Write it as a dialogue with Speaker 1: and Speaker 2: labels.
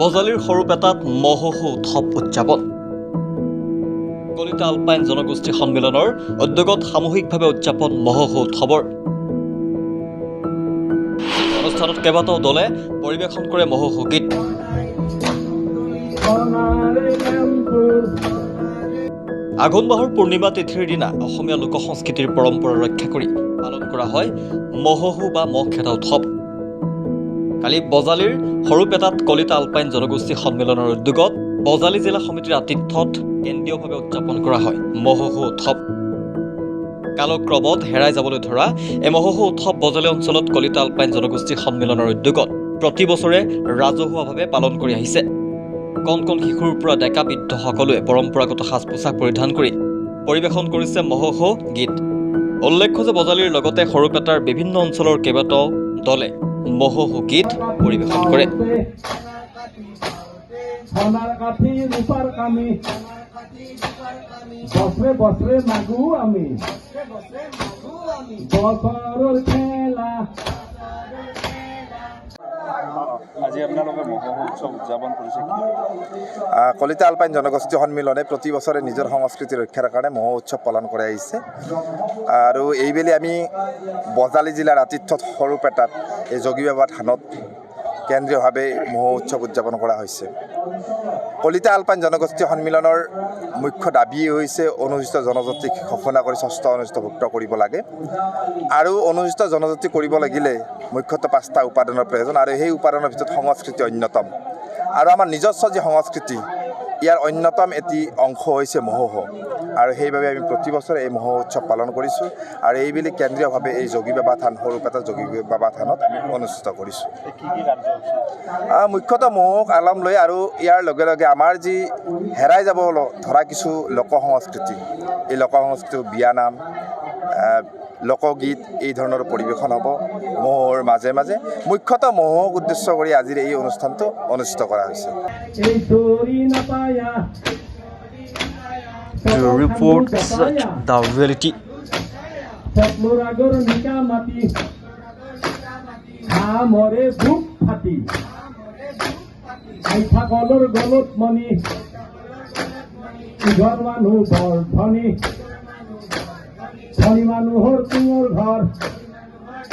Speaker 1: বজালীৰ সৰুপেটাত মহোহো উৎসৱ উদযাপন। কলিতা আলপাইন জনগোষ্ঠী সন্মিলনৰ উদ্যোগত সামূহিকভাৱে উদযাপন মহোহো উৎসৱৰ। অনুষ্ঠানত কেইবাটাও দলে পৰিৱেশন কৰে মহোহো গীত। আঘোণ মাহৰ পূৰ্ণিমা তিথিৰ দিনা অসমীয়া লোক সংস্কৃতিৰ পৰম্পৰা ৰক্ষা কৰি পালন কৰা হয় মহোহো বা মহ খেদা উৎসৱ। কালি বজালীৰ সৰুপেটাত কলিতা আলপাইন জনগোষ্ঠী সন্মিলনৰ উদ্যোগত বজালী জিলা সমিতিৰ আতিথ্যত কেন্দ্ৰীয়ভাৱে উদযাপন কৰা হয় মহোহো উৎসৱ। কালক্ৰমত হেৰাই যাবলৈ ধৰা এই মহোহো উৎসৱ বজালী অঞ্চলত কলিতা আলপাইন জনগোষ্ঠী সন্মিলনৰ উদ্যোগত প্ৰতি বছৰে ৰাজহুৱাভাৱে পালন কৰি আহিছে। কণ কণ শিশুৰ পৰা ডেকা বৃদ্ধ সকলোৱে পৰম্পৰাগত সাজ পোছাক পৰিধান কৰি পৰিৱেশন কৰিছে মহোহো গীত। উল্লেখ্য যে বজালীৰ লগতে সৰুপেটাৰ বিভিন্ন অঞ্চলৰ কেইবাটাও দলে মহোহো গীত পৰিৱেশন কৰে।
Speaker 2: আজি আপোনালোকে মহোহো উৎসৱ উদযাপন কৰিছে।
Speaker 3: কলিতা আলপাইন জনগোষ্ঠী সন্মিলনে প্ৰতি বছৰে নিজৰ সংস্কৃতি ৰক্ষাৰ কাৰণে মহোহো উৎসৱ পালন কৰি আহিছে আৰু এইবেলি আমি বজালী জিলাৰ আতিথ্যত সৰুপেটাত এই যোগীবাবা থানত কেন্দ্ৰীয়ভাৱে মহোহো উৎসৱ উদযাপন কৰা হৈছে। কলিতা আলপাইন জনগোষ্ঠী সন্মিলনৰ মুখ্য দাবী হৈছে অনুসূচিত জনজাতিক ঘোষণা কৰি ষষ্ঠ অনুসূচিতভুক্ত কৰিব লাগে আৰু অনুসূচিত জনজাতি কৰিব লাগিলে মুখ্যতঃ 5টা উপাদানৰ প্ৰয়োজন আৰু সেই উপাদানৰ ভিতৰত সংস্কৃতি অন্যতম। আৰু আমাৰ নিজস্ব যি সংস্কৃতি ইয়াৰ অন্যতম এটি অংশ হৈছে মহোহো আৰু সেইবাবে আমি প্ৰতি বছৰে এই মহোহো উৎসৱ পালন কৰিছোঁ আৰু এইবেলি কেন্দ্ৰীয়ভাৱে এই যোগীবাবা থান সৰুপেটা যোগীবাবা থানত আমি অনুষ্ঠিত কৰিছোঁ। মুখ্যতঃ মহোহোক আলম লৈ আৰু ইয়াৰ লগে লগে আমাৰ যি হেৰাই যাব ধৰা কিছু লোক সংস্কৃতি, এই লোক সংস্কৃতি বিয়ানাম, লোকগীত এই ধৰণৰ পৰিৱেশন হ'ব মহোহোৰ মাজে মাজে। মুখ্যতঃ মহোহোক উদ্দেশ্য কৰি আজিৰ এই অনুষ্ঠানটো অনুষ্ঠিত কৰা হৈছে।
Speaker 1: The reality.
Speaker 4: ধনী মানুহৰ তুঙৰ ঘৰ